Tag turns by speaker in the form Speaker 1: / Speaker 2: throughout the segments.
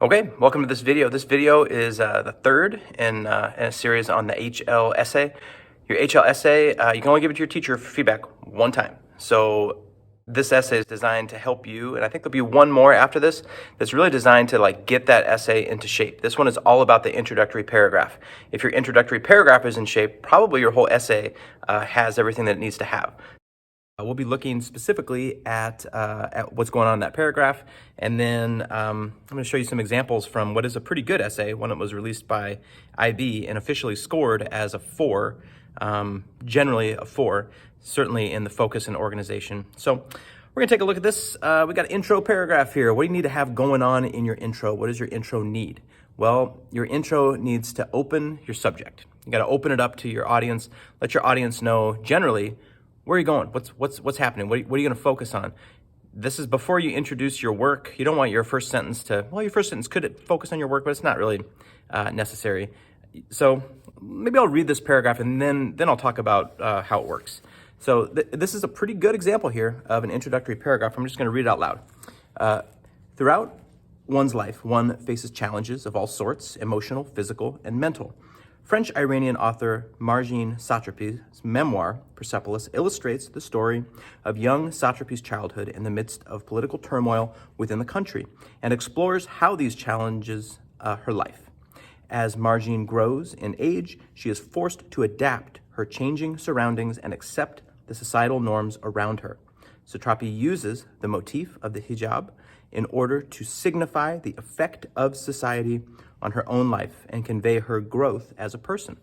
Speaker 1: Okay, welcome to this video. This video is the third in a series on the HL essay. Your HL essay, you can only give it to your teacher for feedback one time. So this essay is designed to help you, and I think there'll be one more after this that's really designed to get that essay into shape. This one is all about the introductory paragraph. If your introductory paragraph is in shape, probably your whole essay has everything that it needs to have. We'll be looking specifically at what's going on in that paragraph, and then I'm going to show you some examples from what is a pretty good essay, one that was released by IB and officially scored as a 4, generally a 4, certainly in the focus and organization. So we're going to take a look at this. We got an intro paragraph here. What do you need to have going on in your intro? What does your intro need? Well, your intro needs to open your subject. You got to open it up to your audience, let your audience know generally where are you going? What's happening? What are you going to focus on? This is before you introduce your work. You don't want your first sentence your first sentence could focus on your work, but it's not really necessary. So maybe I'll read this paragraph and then I'll talk about how it works. So this is a pretty good example here of an introductory paragraph. I'm just going to read it out loud. Throughout one's life, one faces challenges of all sorts, emotional, physical, and mental. French-Iranian author Marjane Satrapi's memoir, Persepolis, illustrates the story of young Satrapi's childhood in the midst of political turmoil within the country and explores how these challenges her life. As Marjane grows in age, she is forced to adapt her changing surroundings and accept the societal norms around her. Satrapi uses the motif of the hijab in order to signify the effect of society on her own life and convey her growth as a person.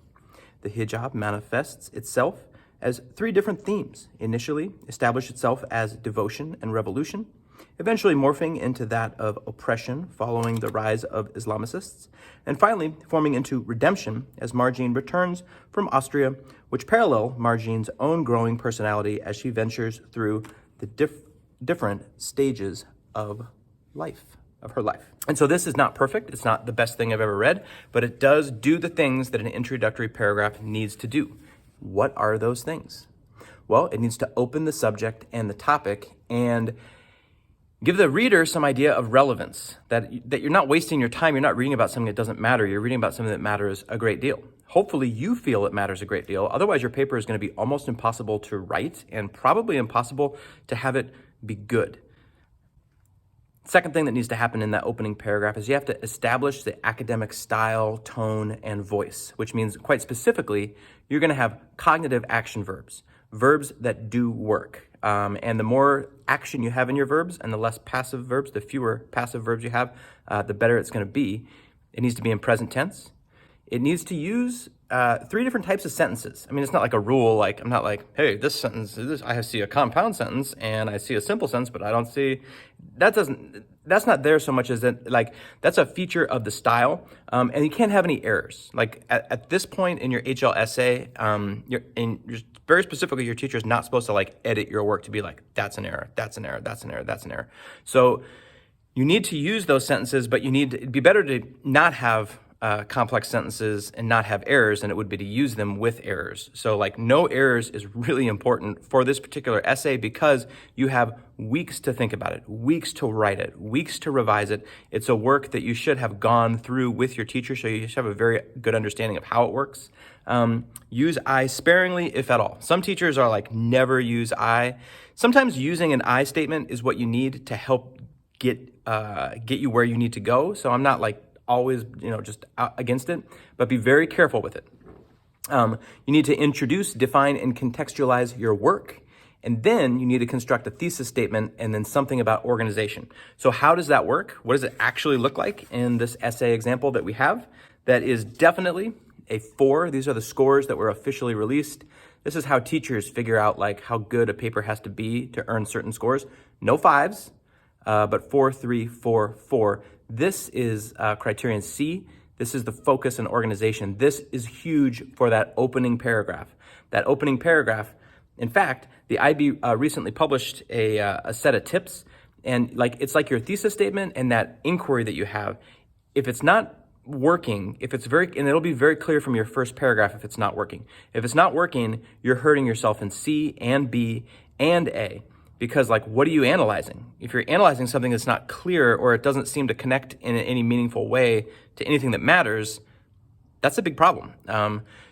Speaker 1: The hijab manifests itself as 3 different themes. Initially, established itself as devotion and revolution, eventually morphing into that of oppression following the rise of Islamicists, and finally forming into redemption as Marjane returns from Austria, which parallel Marjane's own growing personality as she ventures through the different stages of her life. And so this is not perfect. It's not the best thing I've ever read, but it does do the things that an introductory paragraph needs to do. What are those things? Well, it needs to open the subject and the topic and give the reader some idea of relevance, that you're not wasting your time. You're not reading about something that doesn't matter. You're reading about something that matters a great deal. Hopefully you feel it matters a great deal. Otherwise, your paper is going to be almost impossible to write and probably impossible to have it be good. Second thing that needs to happen in that opening paragraph is you have to establish the academic style, tone, and voice, which means quite specifically, you're going to have cognitive action verbs, verbs that do work. And the more action you have in your verbs and the less passive verbs, the fewer passive verbs you have, the better it's going to be. It needs to be in present tense. It needs to use 3 different types of sentences. I mean, it's not like a rule, I'm not like, hey, this sentence is this. I see a compound sentence and I see a simple sentence, but I don't see, that's not there so much as that, that's a feature of the style. And you can't have any errors. At this point in your HL essay, you're very specifically, your teacher is not supposed to edit your work to be that's an error, that's an error, that's an error, that's an error. So you need to use those sentences, but it'd be better to not have complex sentences and not have errors than it would be to use them with errors. So no errors is really important for this particular essay because you have weeks to think about it, weeks to write it, weeks to revise it. It's a work that you should have gone through with your teacher, so you should have a very good understanding of how it works. Use I sparingly, if at all. Some teachers are never use I. Sometimes using an I statement is what you need to help get you where you need to go. So I'm not always, just against it, but be very careful with it. You need to introduce, define, and contextualize your work. And then you need to construct a thesis statement and then something about organization. So how does that work? What does it actually look like in this essay example that we have? That is definitely a 4. These are the scores that were officially released. This is how teachers figure out how good a paper has to be to earn certain scores. No 5s, but 4, 3, 4, 4. This is criterion C. This is the focus and organization. This is huge for that opening paragraph. That opening paragraph, in fact, the IB recently published a set of tips, and it's like your thesis statement and that inquiry that you have. If it's not working, and it'll be very clear from your first paragraph if it's not working. If it's not working, you're hurting yourself in C and B and A, Because like, what are you analyzing? If you're analyzing something that's not clear or it doesn't seem to connect in any meaningful way to anything that matters, that's a big problem.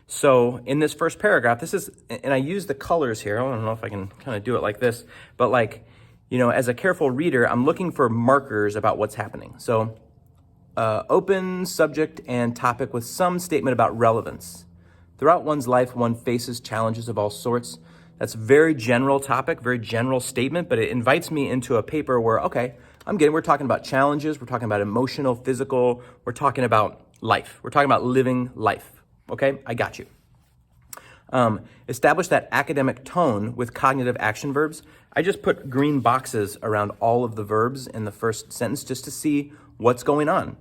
Speaker 1: So in this first paragraph, this is, and I use the colors here. I don't know if I can kind of do it like this, but like, as a careful reader, I'm looking for markers about what's happening. So open subject and topic with some statement about relevance. Throughout one's life, one faces challenges of all sorts. That's a very general topic, very general statement, but it invites me into a paper where, okay, we're talking about challenges, we're talking about emotional, physical, we're talking about life. We're talking about living life. Okay, I got you. Establish that academic tone with cognitive action verbs. I just put green boxes around all of the verbs in the first sentence just to see what's going on.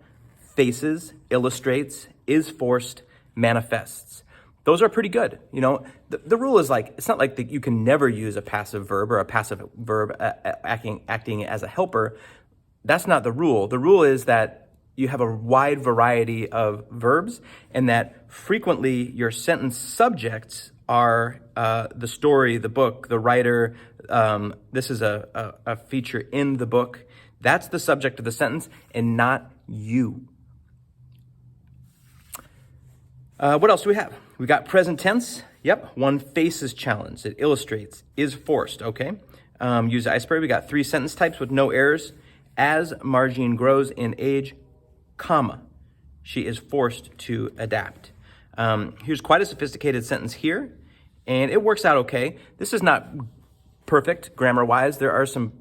Speaker 1: Faces, illustrates, is forced, manifests. Those are pretty good. The rule is like, it's not like that you can never use a passive verb or a passive verb acting as a helper. That's not the rule. The rule is that you have a wide variety of verbs and that frequently your sentence subjects are the story, the book, the writer. This is a feature in the book. That's the subject of the sentence and not you. What else do we have? We got present tense. Yep, one faces challenge. It illustrates, is forced, okay? Use iceberg. We got 3 sentence types with no errors. As Margine grows in age, comma, she is forced to adapt. Here's quite a sophisticated sentence here, and it works out okay. This is not perfect grammar-wise. There are some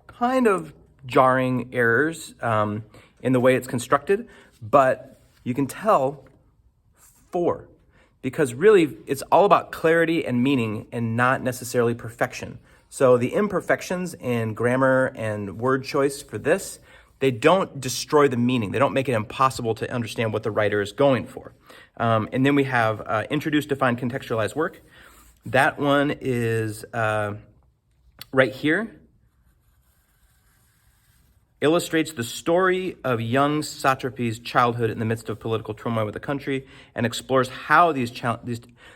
Speaker 1: kind of jarring errors in the way it's constructed, but you can tell because really it's all about clarity and meaning and not necessarily perfection. So the imperfections in grammar and word choice for this, they don't destroy the meaning. They don't make it impossible to understand what the writer is going for. And then we have introduce, define, contextualize work. That one is right here. Illustrates the story of young Satrapi's childhood in the midst of political turmoil with the country and explores how these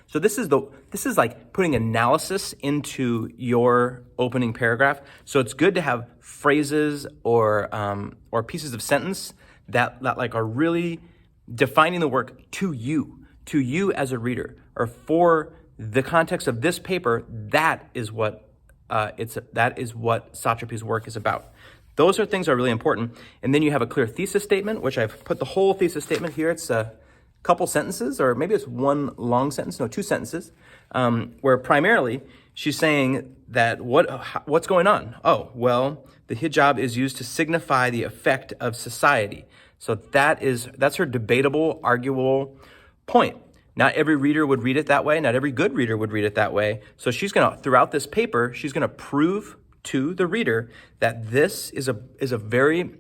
Speaker 1: so this is like putting analysis into your opening paragraph. So it's good to have phrases or pieces of sentence that like are really defining the work to you as a reader, or for the context of this paper. That is what Satrapi's work is about. Those are things that are really important. And then you have a clear thesis statement, which I've put the whole thesis statement here. It's a couple sentences, or maybe it's one long sentence, 2 sentences, where primarily she's saying that what's going on? Oh, well, the hijab is used to signify the effect of society. So that's her debatable, arguable point. Not every reader would read it that way. Not every good reader would read it that way. So throughout this paper, she's gonna prove to the reader that this is a very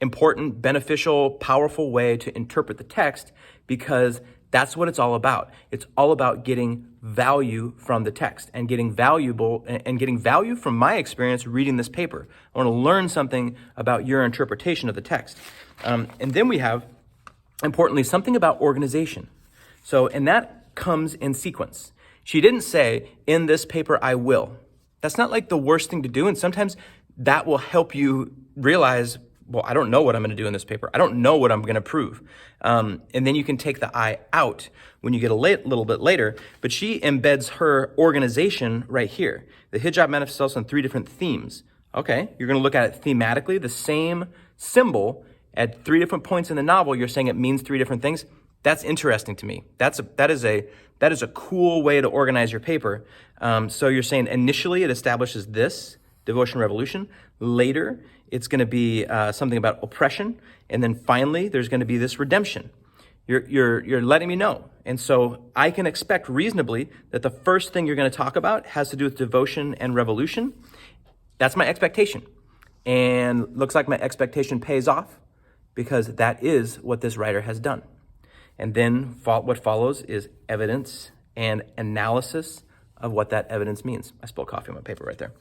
Speaker 1: important, beneficial, powerful way to interpret the text, because that's what it's all about. It's all about getting value from the text and getting value from my experience reading this paper. I want to learn something about your interpretation of the text. And then we have, importantly, something about organization. And that comes in sequence. She didn't say, in this paper I will. That's not like the worst thing to do. And sometimes that will help you realize, well, I don't know what I'm going to do in this paper. I don't know what I'm going to prove. And then you can take the I out when you get a little bit later. But she embeds her organization right here. The hijab manifests itself on 3 different themes. Okay, you're going to look at it thematically. The same symbol at 3 different points in the novel, you're saying it means 3 different things. That's interesting to me. That is a cool way to organize your paper. So you're saying initially it establishes this, devotion, revolution. Later, it's going to be something about oppression. And then finally, there's going to be this redemption. You're letting me know. And so I can expect reasonably that the first thing you're going to talk about has to do with devotion and revolution. That's my expectation. And looks like my expectation pays off, because that is what this writer has done. And then what follows is evidence and analysis of what that evidence means. I spilled coffee on my paper right there.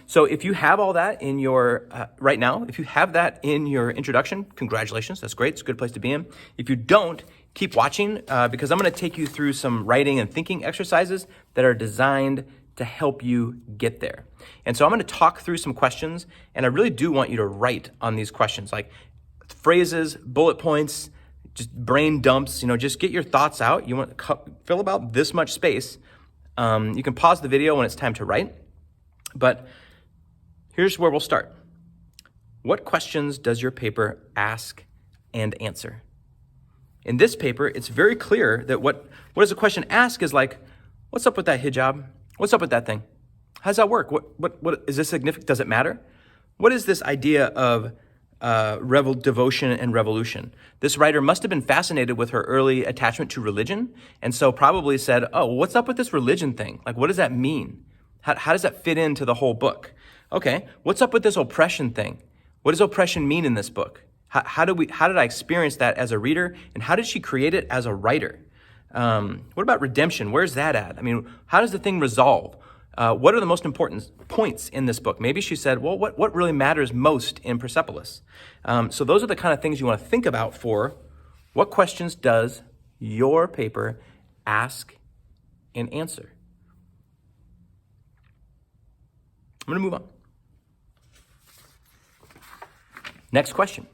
Speaker 1: So if you have all that in your, right now, if you have that in your introduction, congratulations, that's great, it's a good place to be in. If you don't, keep watching, because I'm gonna take you through some writing and thinking exercises that are designed to help you get there. And so I'm going to talk through some questions, and I really do want you to write on these questions, like phrases, bullet points, just brain dumps, just get your thoughts out. You want to fill about this much space. You can pause the video when it's time to write, but here's where we'll start. What questions does your paper ask and answer? In this paper, it's very clear that what does a question ask is like, what's up with that hijab? What's up with that thing? How does that work? What is this significant? Does it matter? What is this idea of devotion and revolution? This writer must have been fascinated with her early attachment to religion, and so probably said, oh, what's up with this religion thing? Like, what does that mean? How does that fit into the whole book? Okay, what's up with this oppression thing? What does oppression mean in this book? How did I experience that as a reader, and how did she create it as a writer? What about redemption? Where's that at? I mean, how does the thing resolve? What are the most important points in this book? Maybe she said, well, what really matters most in Persepolis? So those are the kind of things you want to think about for what questions does your paper ask and answer? I'm going to move on. Next question.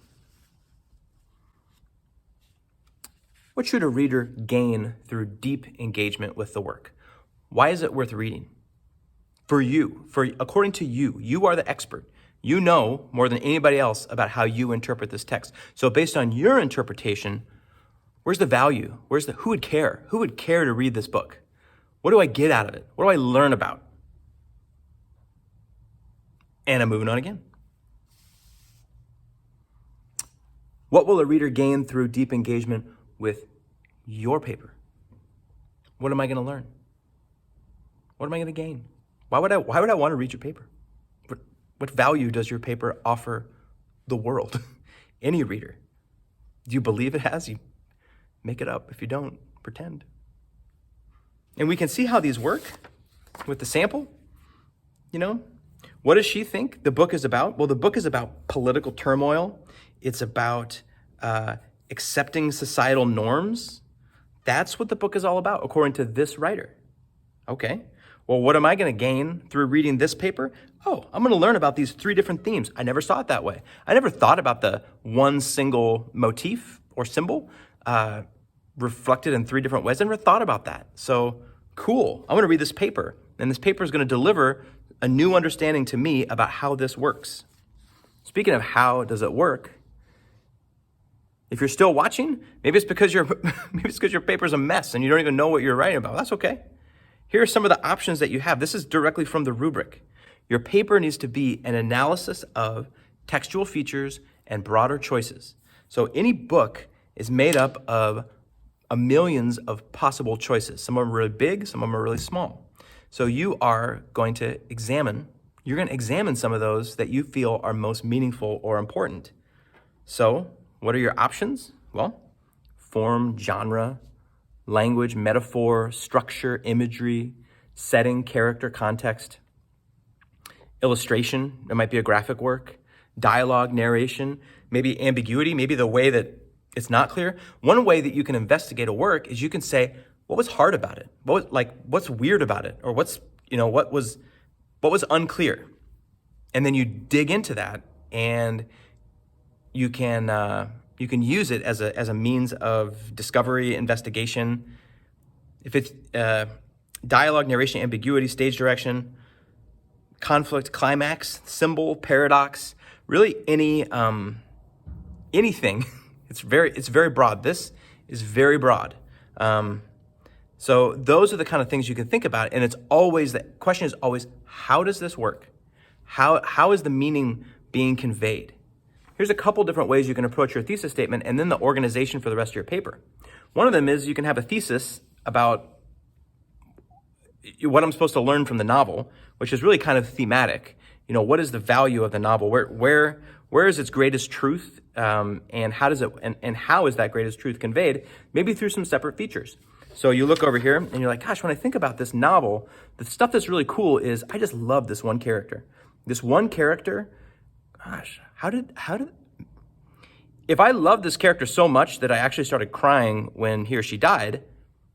Speaker 1: What should a reader gain through deep engagement with the work? Why is it worth reading? According to you, you are the expert. You know more than anybody else about how you interpret this text. So based on your interpretation, where's the value? Who would care? Who would care to read this book? What do I get out of it? What do I learn about? And I'm moving on again. What will a reader gain through deep engagement with your paper? What am I going to learn? What am I going to gain? Why would I want to read your paper? What value does your paper offer the world? Any reader? Do you believe it has? You make it up. If you don't, pretend. And we can see how these work with the sample. What does she think the book is about? Well, the book is about political turmoil. It's about accepting societal norms. That's what the book is all about, according to this writer. Okay, well, what am I going to gain through reading this paper? Oh, I'm going to learn about these 3 different themes. I never saw it that way. I never thought about the one single motif or symbol reflected in 3 different ways. I never thought about that. So cool. I'm going to read this paper, and this paper is going to deliver a new understanding to me about how this works. Speaking of how does it work, if you're still watching, maybe it's because your paper's a mess and you don't even know what you're writing about. That's okay. Here are some of the options that you have. This is directly from the rubric. Your paper needs to be an analysis of textual features and broader choices. So any book is made up of millions of possible choices. Some of them are really big, some of them are really small. So you are going to examine some of those that you feel are most meaningful or important. So what are your options? Well, form, genre, language, metaphor, structure, imagery, setting, character, context, illustration, it might be a graphic work, dialogue, narration, maybe ambiguity, maybe the way that it's not clear. One way that you can investigate a work is you can say, what was hard about it? What's weird about it? Or what was unclear? And then you dig into that, and you can use it as a means of discovery, investigation. If it's dialogue, narration, ambiguity, stage direction, conflict, climax, symbol, paradox, really anything. It's very broad. This is very broad. So those are the kind of things you can think about, and the question is always, how does this work? How is the meaning being conveyed? Here's a couple different ways you can approach your thesis statement and then the organization for the rest of your paper. One of them is you can have a thesis about what I'm supposed to learn from the novel, which is really kind of thematic. What is the value of the novel? Where is its greatest truth? And how is that greatest truth conveyed? Maybe through some separate features. So you look over here and you're like, gosh, when I think about this novel, the stuff that's really cool is I just love this one character. This one character, gosh, if I love this character so much that I actually started crying when he or she died,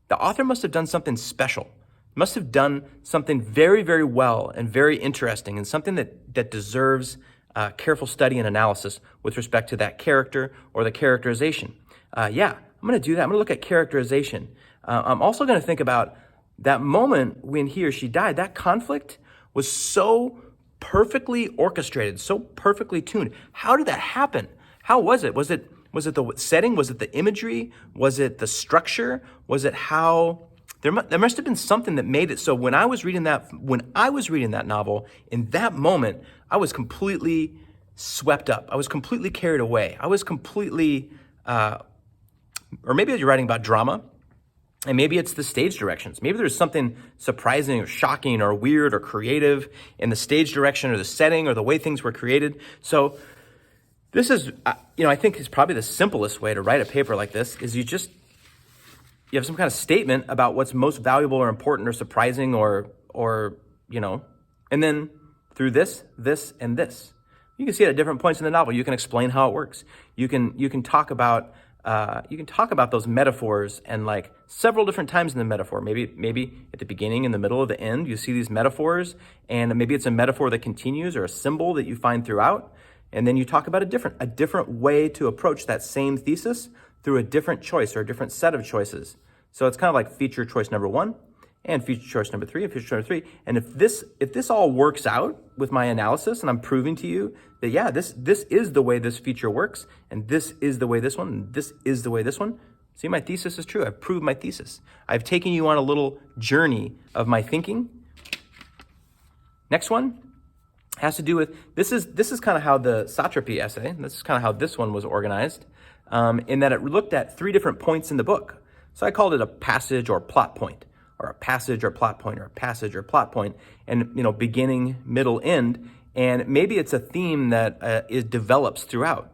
Speaker 1: the author must have done something special must have done something very, very well and very interesting, and something that deserves careful study and analysis with respect to that character or the characterization. Yeah, I'm going to do that. I'm going to look at characterization. I'm also going to think about that moment when he or she died. That conflict was so perfectly orchestrated, so perfectly tuned. How did that happen? How was it? Was it the setting? Was it the imagery? Was it the structure? Was it how? There must have been something that made it so when I was reading that novel, in that moment, I was completely swept up. I was completely carried away. I was completely, or maybe you're writing about drama, and maybe it's the stage directions. Maybe there's something surprising or shocking or weird or creative in the stage direction or the setting or the way things were created. So this is, I think is probably the simplest way to write a paper like this is you have some kind of statement about what's most valuable or important or surprising or and then through this, and this. You can see it at different points in the novel. You can explain how it works. You can talk about those metaphors and like several different times in the metaphor. Maybe at the beginning, in the middle, or the end, you see these metaphors, and maybe it's a metaphor that continues or a symbol that you find throughout. And then you talk about a different way to approach that same thesis through a different choice or a different set of choices. So it's kind of like feature choice number 1 and feature choice number 3 and feature choice number 3. And if this all works out with my analysis and I'm proving to you that, yeah, this is the way this feature works, and this is the way this one, and this is the way this one, see, my thesis is true. I've proved my thesis. I've taken you on a little journey of my thinking. Next one has to do with, this is kind of how the satrapy essay, this is kind of how this one was organized, in that it looked at 3 different points in the book. So I called it a passage or plot point, or a passage or plot point, or a passage or plot point, and beginning, middle, end. And maybe it's a theme that it develops throughout,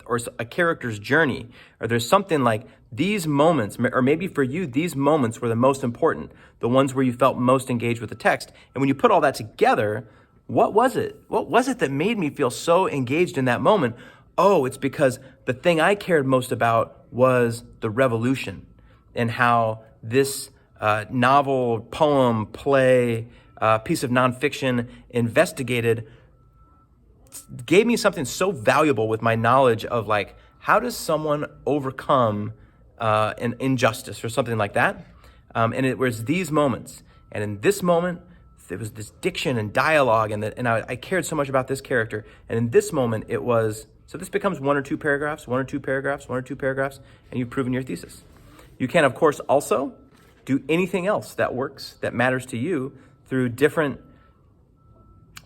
Speaker 1: or a character's journey, or there's something like these moments, or maybe for you, these moments were the most important, the ones where you felt most engaged with the text. And when you put all that together, what was it? What was it that made me feel so engaged in that moment? Oh, it's because the thing I cared most about was the revolution, and how this novel, poem, play, piece of nonfiction investigated, gave me something so valuable with my knowledge of like, how does someone overcome an injustice or something like that? And it was these moments. And in this moment, there was this diction and dialogue, and I cared so much about this character. And in this moment, it was, so this becomes 1 or 2 paragraphs, 1 or 2 paragraphs, 1 or 2 paragraphs, and you've proven your thesis. You can, of course, also do anything else that works, that matters to you, through different,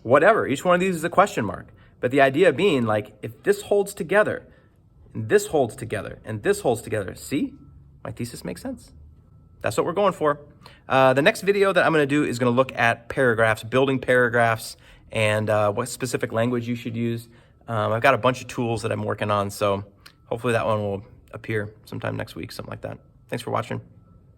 Speaker 1: whatever. Each one of these is a question mark. But the idea being, like, if this holds together, and this holds together, and this holds together, see? My thesis makes sense. That's what we're going for. The next video that I'm going to do is going to look at paragraphs, building paragraphs, and what specific language you should use. I've got a bunch of tools that I'm working on, so hopefully that one will appear sometime next week, something like that. Thanks for watching.